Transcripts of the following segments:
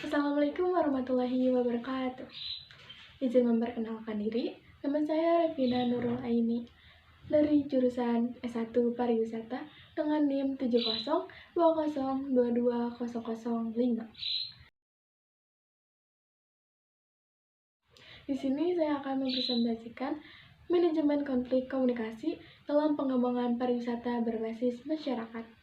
Assalamualaikum warahmatullahi wabarakatuh. Izin memperkenalkan diri, nama saya Revina Nurul Aini dari jurusan S1 Pariwisata dengan NIM 7020220005. Di sini saya akan mempresentasikan manajemen konflik komunikasi dalam pengembangan pariwisata berbasis masyarakat.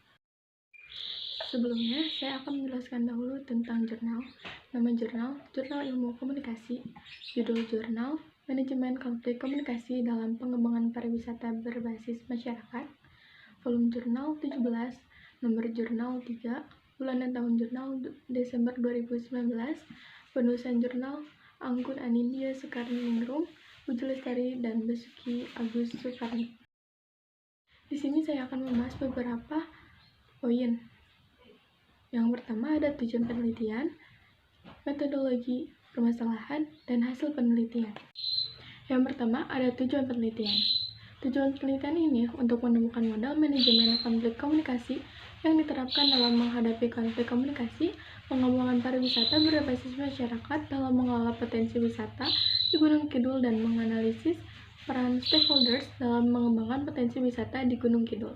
Sebelumnya, saya akan menjelaskan dahulu tentang jurnal. Nama jurnal, Jurnal Ilmu Komunikasi. Judul jurnal, Manajemen Konflik Komunikasi dalam Pengembangan Pariwisata Berbasis Masyarakat. Volume jurnal 17, nomor jurnal 3, bulan dan tahun jurnal Desember 2019, penulisan jurnal Anggun Anindya Soekarningrum, Puji Lestari, dan Basuki Agus Sukarni. Di sini saya akan membahas beberapa poin. Yang pertama ada tujuan penelitian, metodologi, permasalahan, dan hasil penelitian. Yang pertama ada tujuan penelitian. Tujuan penelitian ini untuk menemukan model manajemen konflik komunikasi yang diterapkan dalam menghadapi konflik komunikasi, pengembangan pariwisata berbasis masyarakat dalam mengelola potensi wisata di Gunung Kidul dan menganalisis peran stakeholders dalam mengembangkan potensi wisata di Gunung Kidul.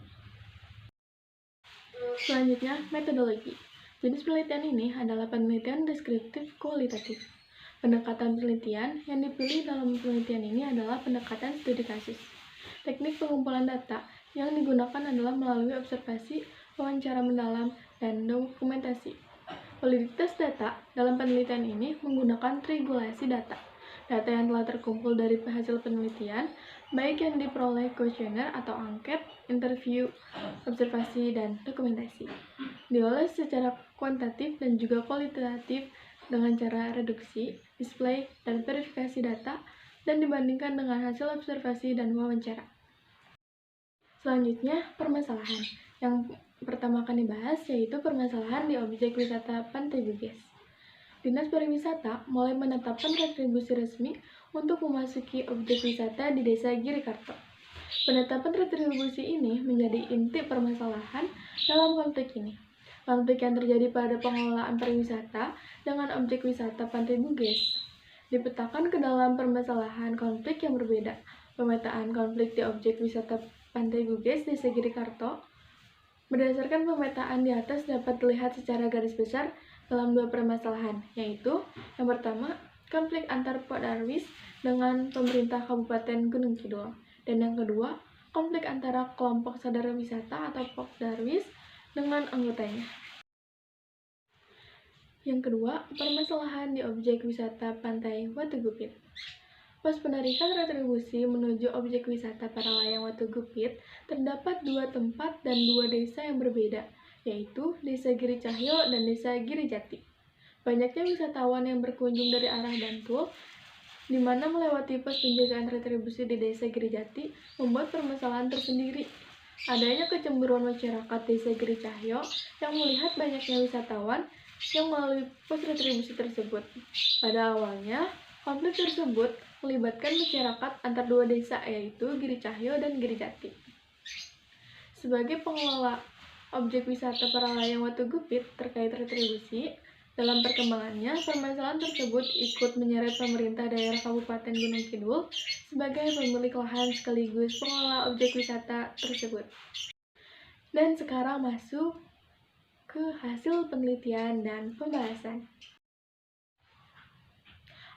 Selanjutnya, metodologi. Jenis penelitian ini adalah penelitian deskriptif kualitatif. Pendekatan penelitian yang dipilih dalam penelitian ini adalah pendekatan studi kasus. Teknik pengumpulan data yang digunakan adalah melalui observasi, wawancara mendalam, dan dokumentasi. Validitas data dalam penelitian ini menggunakan triangulasi data. Data yang telah terkumpul dari hasil penelitian, baik yang diperoleh kuesioner atau angket, interview, observasi, dan dokumentasi, diolah secara kuantitatif dan juga kualitatif dengan cara reduksi, display, dan verifikasi data, dan dibandingkan dengan hasil observasi dan wawancara. Selanjutnya, permasalahan. Yang pertama akan dibahas yaitu permasalahan di objek wisata Pantai Bugis. Dinas Pariwisata mulai menetapkan retribusi resmi untuk memasuki objek wisata di Desa Girikarto. Penetapan retribusi ini menjadi inti permasalahan dalam konflik ini. Konflik yang terjadi pada pengelolaan pariwisata dengan objek wisata Pantai Bugis dipetakan ke dalam permasalahan konflik yang berbeda. Pemetaan konflik di objek wisata Pantai Bugis Desa Girikarto. Berdasarkan pemetaan di atas dapat dilihat secara garis besar dalam dua permasalahan, yaitu yang pertama, konflik antar Pok Darwis dengan pemerintah Kabupaten Gunung Kidul, dan yang kedua, konflik antara kelompok sadar wisata atau Pok Darwis dengan anggotanya. Yang kedua, permasalahan di objek wisata Pantai Watu Gupit. Pas penarikan retribusi menuju objek wisata para layang Watu Gupit, terdapat dua tempat dan dua desa yang berbeda, yaitu Desa Giri Cahyo dan Desa Giri Jati. Banyaknya wisatawan yang berkunjung dari arah Bantul, di mana melewati pos penjagaan retribusi di Desa Giri Jati, membuat permasalahan tersendiri. Adanya kecemburuan masyarakat Desa Giri Cahyo yang melihat banyaknya wisatawan yang melalui pos retribusi tersebut. Pada awalnya, konflik tersebut melibatkan masyarakat antar dua desa, yaitu Giri Cahyo dan Giri Jati. Sebagai pengelola objek wisata para layang Watu Gupit terkait retribusi, dalam perkembangannya, permasalahan tersebut ikut menyeret pemerintah daerah Kabupaten Gunung Kidul sebagai pemilik lahan sekaligus pengelola objek wisata tersebut. Dan sekarang masuk ke hasil penelitian dan pembahasan.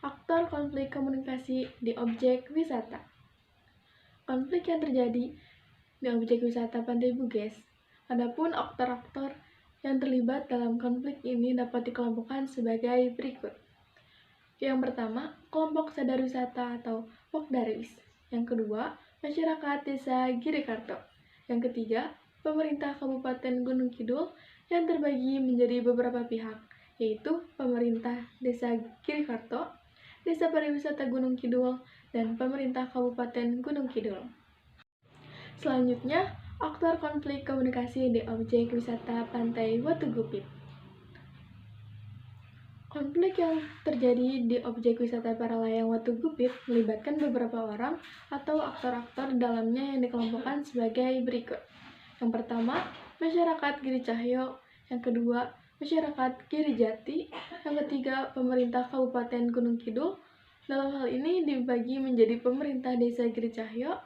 Aktor konflik komunikasi di objek wisata. Konflik yang terjadi di objek wisata Pantai Bugis. Adapun aktor-aktor yang terlibat dalam konflik ini dapat dikelompokkan sebagai berikut. Yang pertama, kelompok sadar wisata atau Pok Darwis. Yang kedua, masyarakat Desa Girikarto. Yang ketiga, pemerintah Kabupaten Gunung Kidul yang terbagi menjadi beberapa pihak, yaitu pemerintah Desa Girikarto, Desa Pariwisata Gunung Kidul, dan pemerintah Kabupaten Gunung Kidul. Selanjutnya, aktor konflik komunikasi di objek wisata Pantai Watu Gupit. Konflik yang terjadi di objek wisata para layang Watu Gupit melibatkan beberapa orang atau aktor-aktor dalamnya yang dikelompokkan sebagai berikut. Yang pertama, masyarakat Giri Cahyo. Yang kedua, masyarakat Giri Jati. Yang ketiga, pemerintah Kabupaten Gunung Kidul. Dalam hal ini dibagi menjadi pemerintah Desa Giricahyo,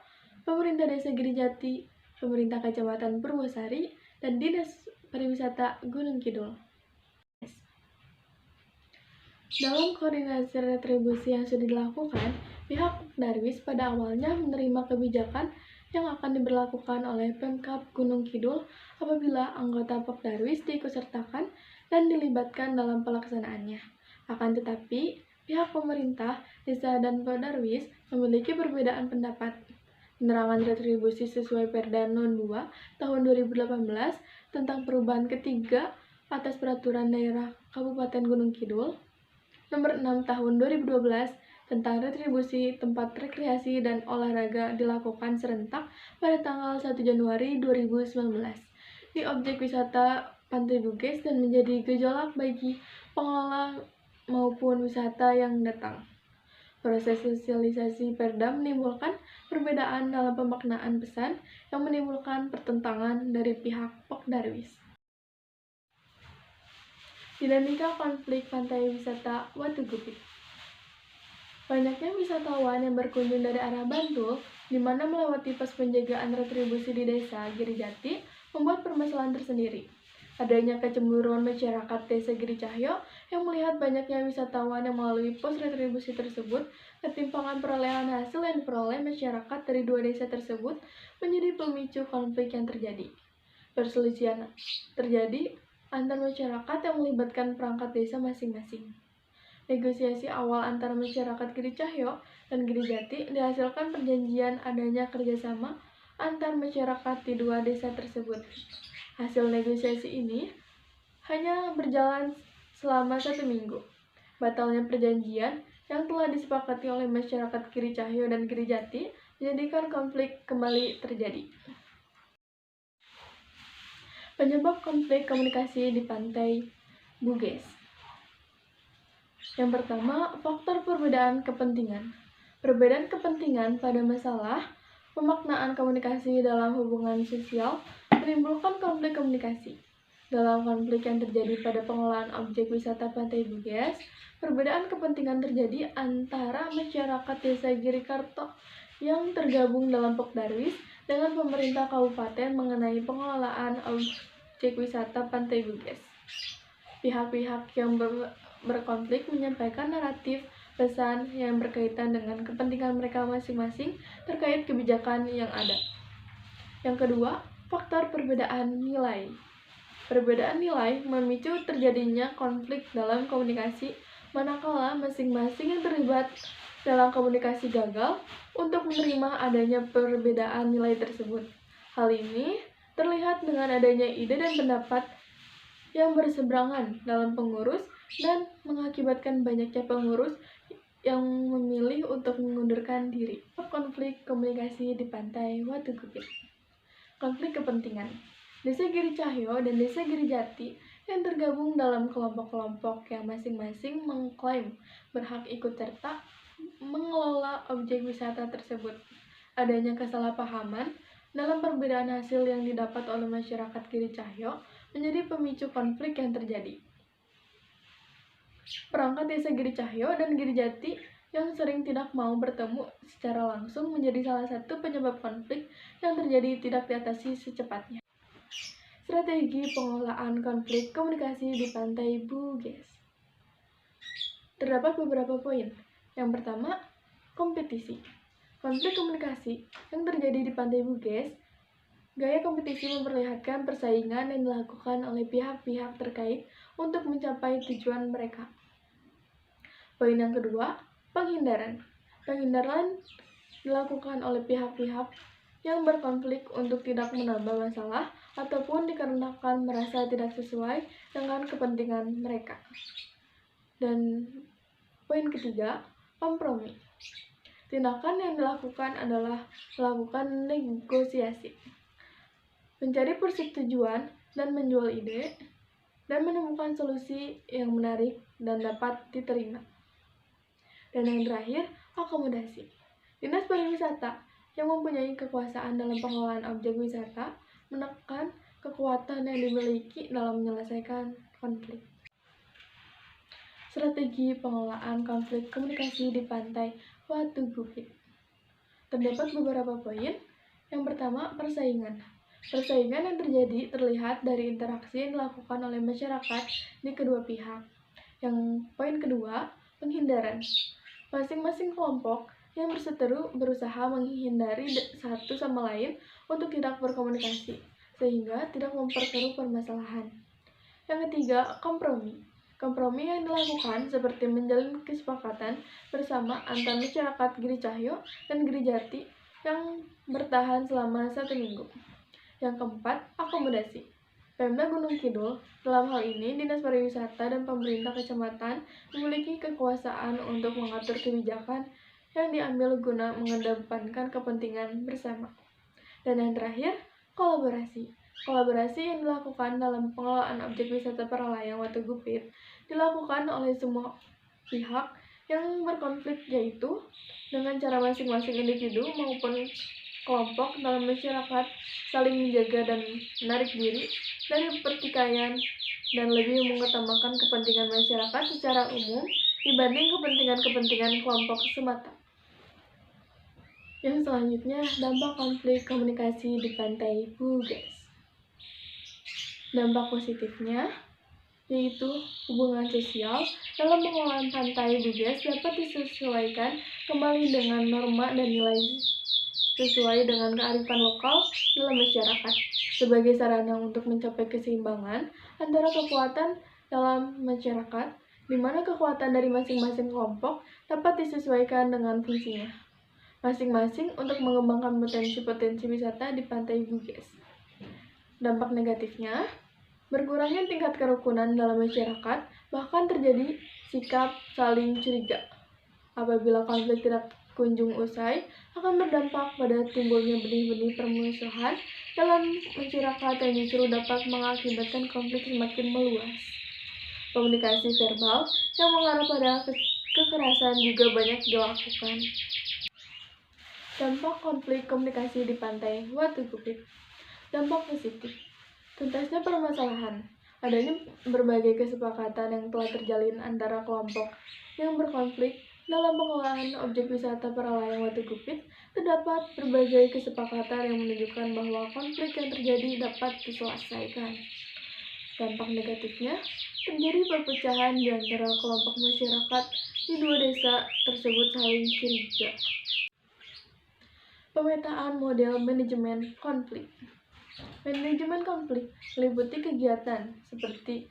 pemerintah Desa Girijati, pemerintah Kecamatan Purwosari, dan Dinas Pariwisata Gunung Kidul. Dalam koordinasi retribusi yang sudah dilakukan, pihak Darwis pada awalnya menerima kebijakan yang akan diberlakukan oleh Pemkab Gunung Kidul apabila anggota Pokdarwis diikutsertakan dan dilibatkan dalam pelaksanaannya. Akan tetapi, pihak pemerintah, desa, dan Pokdarwis memiliki perbedaan pendapat. Penerangan retribusi sesuai Perda No. 2 Tahun 2018 tentang perubahan ketiga atas Peraturan Daerah Kabupaten Gunung Kidul Nomor 6 Tahun 2012 tentang retribusi tempat rekreasi dan olahraga dilakukan serentak pada tanggal 1 Januari 2019 di objek wisata Pantai Buges dan menjadi gejolak bagi pengelola maupun wisata yang datang. Proses sosialisasi Perda menimbulkan perbedaan dalam pemaknaan pesan yang menimbulkan pertentangan dari pihak Pokdarwis. Dinamika konflik pantai wisata Watu Gupit. Banyaknya wisatawan yang berkunjung dari arah Bantul, di mana melewati pos penjagaan retribusi di desa Girijati, membuat permasalahan tersendiri. Adanya kecemburuan masyarakat desa Giricahyo yang melihat banyaknya wisatawan yang melalui pos retribusi tersebut, ketimpangan perolehan hasil yang diperoleh masyarakat dari dua desa tersebut menjadi pemicu konflik yang terjadi. Perselisihan terjadi antar masyarakat yang melibatkan perangkat desa masing-masing. Negosiasi awal antara masyarakat Giricahyo dan Girijati dihasilkan perjanjian adanya kerjasama antar masyarakat di dua desa tersebut. Hasil negosiasi ini hanya berjalan selama 1 minggu. Batalnya perjanjian yang telah disepakati oleh masyarakat Giricahyo dan Girijati menjadikan konflik kembali terjadi. Penyebab konflik komunikasi di Pantai Buges. Yang pertama, faktor perbedaan kepentingan. Perbedaan kepentingan pada masalah pemaknaan komunikasi dalam hubungan sosial menimbulkan konflik komunikasi. Dalam konflik yang terjadi pada pengelolaan objek wisata Pantai Buges, perbedaan kepentingan terjadi antara masyarakat Desa Girikarto yang tergabung dalam Pokdarwis dengan pemerintah kabupaten mengenai pengelolaan objek wisata Pantai Buges. Pihak-pihak yang berkonflik menyampaikan naratif pesan yang berkaitan dengan kepentingan mereka masing-masing terkait kebijakan yang ada. Yang kedua, faktor perbedaan nilai. Perbedaan nilai memicu terjadinya konflik dalam komunikasi manakala masing-masing yang terlibat dalam komunikasi gagal untuk menerima adanya perbedaan nilai tersebut. Hal ini terlihat dengan adanya ide dan pendapat yang berseberangan dalam pengurus dan mengakibatkan banyaknya pengurus yang memilih untuk mengundurkan diri. Konflik komunikasi di Pantai Watu Gupit. Konflik kepentingan. Desa Giricahyo dan Desa Girijati yang tergabung dalam kelompok-kelompok yang masing-masing mengklaim berhak ikut serta mengelola objek wisata tersebut. Adanya kesalahpahaman dalam perbedaan hasil yang didapat oleh masyarakat Giricahyo menjadi pemicu konflik yang terjadi. Perangkat Desa Giricahyo dan Girijati yang sering tidak mau bertemu secara langsung menjadi salah satu penyebab konflik yang terjadi tidak diatasi secepatnya. Strategi pengelolaan konflik komunikasi di Pantai Buges. Terdapat beberapa poin. Yang pertama, kompetisi. Konflik komunikasi yang terjadi di Pantai Buges, gaya kompetisi memperlihatkan persaingan yang dilakukan oleh pihak-pihak terkait untuk mencapai tujuan mereka. Poin yang kedua, penghindaran. Penghindaran dilakukan oleh pihak-pihak yang berkonflik untuk tidak menambah masalah ataupun dikarenakan merasa tidak sesuai dengan kepentingan mereka. Dan poin ketiga, kompromi. Tindakan yang dilakukan adalah melakukan negosiasi, mencari persetujuan dan menjual ide, dan menemukan solusi yang menarik dan dapat diterima. Dan yang terakhir, akomodasi. Dinas Pariwisata yang mempunyai kekuasaan dalam pengelolaan objek wisata menekan kekuatan yang dimiliki dalam menyelesaikan konflik. Strategi pengelolaan konflik komunikasi di pantai Watu Gupit. Terdapat beberapa poin. Yang pertama, persaingan. Persaingan yang terjadi terlihat dari interaksi yang dilakukan oleh masyarakat di kedua pihak. Yang poin kedua, penghindaran. Masing-masing kelompok yang berseteru berusaha menghindari satu sama lain untuk tidak berkomunikasi, sehingga tidak memperkeruh permasalahan. Yang ketiga, kompromi. Kompromi yang dilakukan seperti menjalin kesepakatan bersama antara masyarakat Giri Cahyo dan Giri Jati yang bertahan selama 1 minggu. Yang keempat, akomodasi. Pemda Gunung Kidul, dalam hal ini Dinas Pariwisata dan pemerintah kecamatan memiliki kekuasaan untuk mengatur kebijakan yang diambil guna mengedepankan kepentingan bersama. Dan yang terakhir, kolaborasi. Kolaborasi yang dilakukan dalam pengelolaan objek wisata para layang Watu Gupit dilakukan oleh semua pihak yang berkonflik, yaitu dengan cara masing-masing individu maupun kelompok dalam masyarakat saling menjaga dan menarik diri dari pertikaian dan lebih mengutamakan kepentingan masyarakat secara umum dibanding kepentingan-kepentingan kelompok semata. Yang selanjutnya, dampak konflik komunikasi di pantai Buges. Dampak positifnya yaitu hubungan sosial dalam pengelolaan pantai Buges dapat disesuaikan kembali dengan norma dan nilai sesuai dengan kearifan lokal dalam masyarakat sebagai sarana untuk mencapai keseimbangan antara kekuatan dalam masyarakat, di mana kekuatan dari masing-masing kelompok dapat disesuaikan dengan fungsinya masing-masing untuk mengembangkan potensi-potensi wisata di pantai Buges. Dampak negatifnya, berkurangnya tingkat kerukunan dalam masyarakat, bahkan terjadi sikap saling curiga. Apabila konflik tidak kunjung usai, akan berdampak pada timbulnya benih-benih permusuhan dalam masyarakat yang justru dapat mengakibatkan konflik semakin meluas. Komunikasi verbal yang mengarah pada kekerasan juga banyak dilakukan. Dampak konflik komunikasi di pantai Watu Gupit. Dampak positif. Tuntasnya permasalahan. Adanya berbagai kesepakatan yang telah terjalin antara kelompok yang berkonflik dalam pengelolaan objek wisata para layang Watu Gupit. Terdapat berbagai kesepakatan yang menunjukkan bahwa konflik yang terjadi dapat diselesaikan. Dampak negatifnya, terjadi perpecahan di antara kelompok masyarakat di dua desa tersebut saling curiga. Pemetaan model manajemen konflik. Manajemen konflik meliputi kegiatan seperti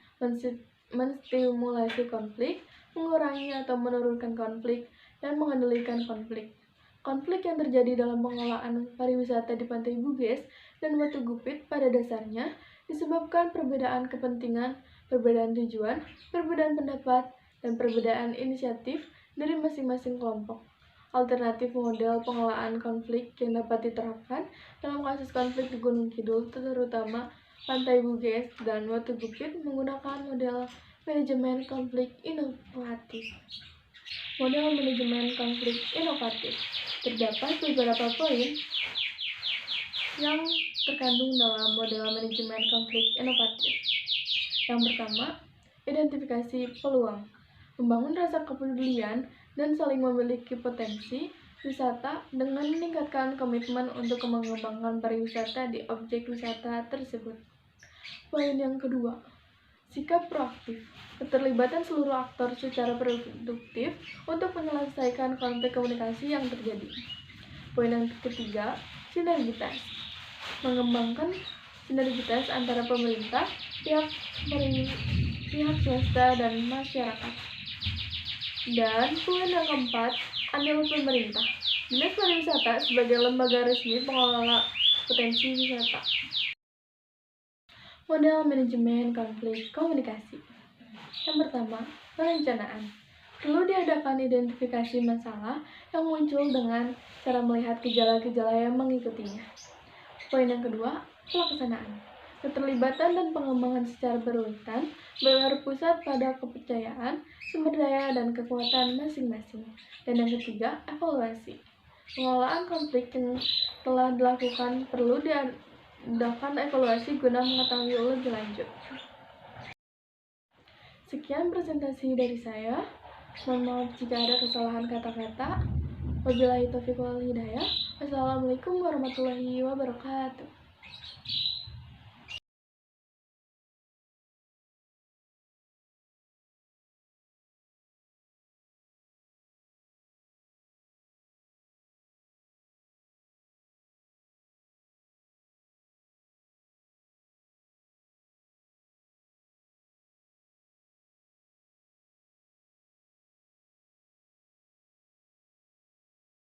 menstimulasi konflik, mengurangi atau menurunkan konflik, dan mengendalikan konflik. Konflik yang terjadi dalam pengelolaan pariwisata di Pantai Buges dan Watu Gupit pada dasarnya disebabkan perbedaan kepentingan, perbedaan tujuan, perbedaan pendapat, dan perbedaan inisiatif dari masing-masing kelompok. Alternatif model pengelolaan konflik yang dapat diterapkan dalam kasus konflik di Gunung Kidul, terutama Pantai Buges dan Watu Gupit, menggunakan model manajemen konflik inovatif. Model manajemen konflik inovatif. Terdapat beberapa poin yang terkandung dalam model manajemen konflik inovatif. Yang pertama, identifikasi peluang. Membangun rasa kepedulian dan saling memiliki potensi wisata dengan meningkatkan komitmen untuk mengembangkan pariwisata di objek wisata tersebut. Poin yang kedua, sikap proaktif. Keterlibatan seluruh aktor secara produktif untuk menyelesaikan konflik komunikasi yang terjadi. Poin yang ketiga, sinergitas. Mengembangkan sinergitas antara pemerintah, pihak swasta, dan masyarakat. Dan poin yang keempat, andil pemerintah. Dinas Pariwisata sebagai lembaga resmi pengelola potensi wisata. Model manajemen konflik komunikasi. Yang pertama, perencanaan. Perlu diadakan identifikasi masalah yang muncul dengan cara melihat gejala-gejala yang mengikutinya. Poin yang kedua, pelaksanaan. Keterlibatan dan pengembangan secara berurutan berpusat pada kepercayaan, sumber daya, dan kekuatan masing-masing. Dan yang ketiga, evaluasi. Pengelolaan konflik yang telah dilakukan perlu diadakan evaluasi guna mengetahui lebih lanjut. Sekian presentasi dari saya. Mohon maaf jika ada kesalahan kata-kata. Wabillahi taufiq wal hidayah. Wassalamualaikum warahmatullahi wabarakatuh.